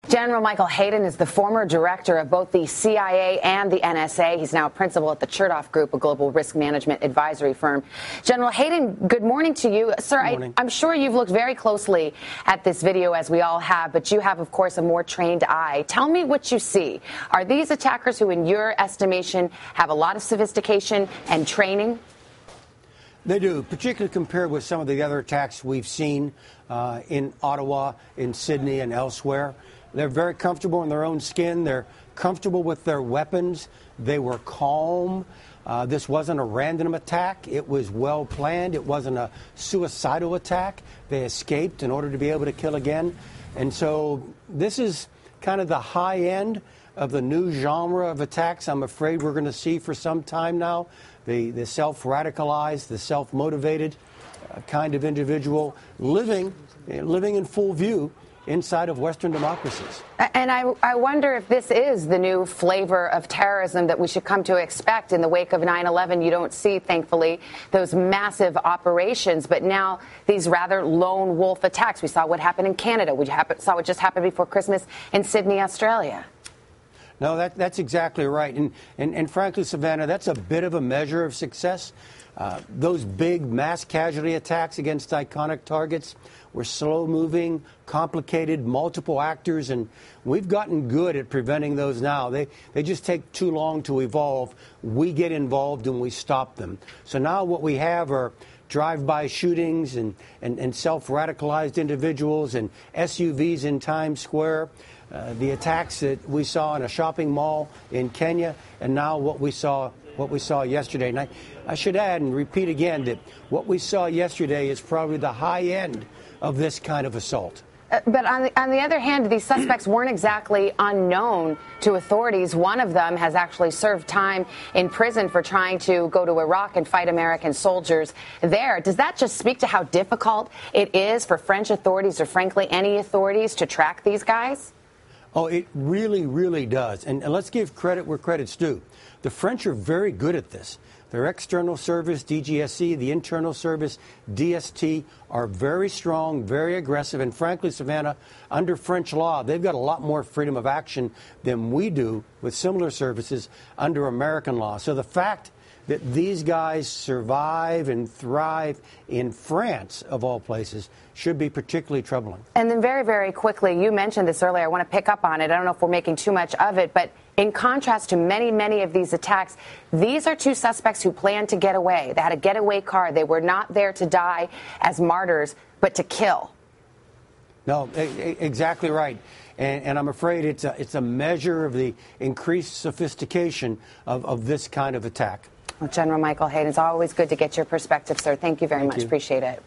General Michael Hayden is the former director of both the CIA and the NSA. He's now a principal at the Chertoff Group, a global risk management advisory firm. General Hayden, good morning to you. Sir, I'm sure you've looked very closely at this video, as we all have, but you have, of course, a more trained eye. Tell me what you see. Are these attackers who, in your estimation, have a lot of sophistication and training? They do, particularly compared with some of the other attacks we've seen in Ottawa, in Sydney, and elsewhere. They're very comfortable in their own skin. They're comfortable with their weapons. They were calm. This wasn't a random attack. It was well planned. It wasn't a suicidal attack. They escaped in order to be able to kill again. And so this is kind of the high end of the new genre of attacks I'm afraid we're going to see for some time now. The self-radicalized, the self-motivated kind of individual living in full view inside of Western democracies. And I wonder if this is the new flavor of terrorism that we should come to expect in the wake of 9/11. You don't see, thankfully, those massive operations, but now these rather lone wolf attacks. We saw what happened in Canada. We saw what just happened before Christmas in Sydney, Australia. No, that's exactly right. And frankly, Savannah, that's a bit of a measure of success. Those big mass casualty attacks against iconic targets were slow-moving, complicated, multiple actors, and we've gotten good at preventing those now. They just take too long to evolve. We get involved and we stop them. So now what we have are drive-by shootings and self-radicalized individuals and SUVs in Times Square. The attacks that we saw in a shopping mall in Kenya, and now what we saw yesterday. And I should add and repeat again that what we saw yesterday is probably the high end of this kind of assault. But on the other hand, these suspects weren't exactly unknown to authorities. One of them has actually served time in prison for trying to go to Iraq and fight American soldiers there. Does that just speak to how difficult it is for French authorities, or frankly any authorities, to track these guys? Oh, it really, really does. And let's give credit where credit's due. The French are very good at this. Their external service, DGSE, the internal service, DST, are very strong, very aggressive. And frankly, Savannah, under French law, they've got a lot more freedom of action than we do with similar services under American law. So the fact that these guys survive and thrive in France, of all places, should be particularly troubling. And then very, very quickly, you mentioned this earlier. I want to pick up on it. I don't know if we're making too much of it, but in contrast to many, many of these attacks, these are two suspects who planned to get away. They had a getaway car. They were not there to die as martyrs, but to kill. No, exactly right. And I'm afraid it's a measure of the increased sophistication of this kind of attack. Well, General Michael Hayden, it's always good to get your perspective, sir. Thank you very much. Appreciate it.